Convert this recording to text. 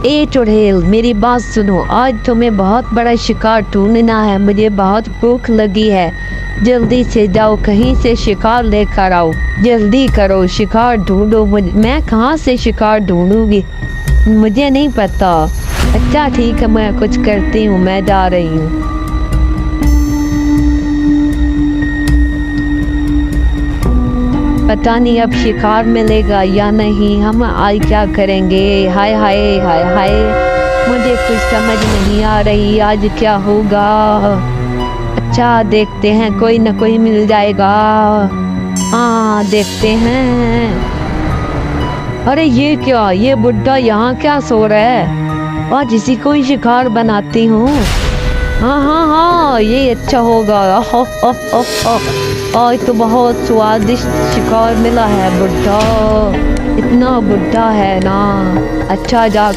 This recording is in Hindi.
ए चुड़ैल, मेरी बात सुनो। आज तुम्हें बहुत बड़ा शिकार ढूंढना है। मुझे बहुत भूख लगी है। जल्दी से जाओ, कहीं से शिकार लेकर आओ। जल्दी करो, शिकार ढूंढो। मैं कहाँ से शिकार ढूंढूंगी, मुझे नहीं पता। अच्छा ठीक है, मैं कुछ करती हूँ, मैं जा रही हूँ। पता नहीं अब शिकार मिलेगा या नहीं। हम आज क्या करेंगे। हाय हाय हाय हाय, मुझे कुछ समझ नहीं आ रही आज क्या होगा। अच्छा देखते हैं, कोई ना कोई मिल जाएगा। हाँ देखते हैं। अरे ये क्या, ये बुड्ढा यहाँ क्या सो रहा है। आज इसी को ही शिकार बनाती हूँ। हाँ हाँ हाँ, ये अच्छा होगा। आज तो बहुत स्वादिष्ट शिकार मिला है। बुड्ढा, इतना बुड्ढा है ना। अच्छा जा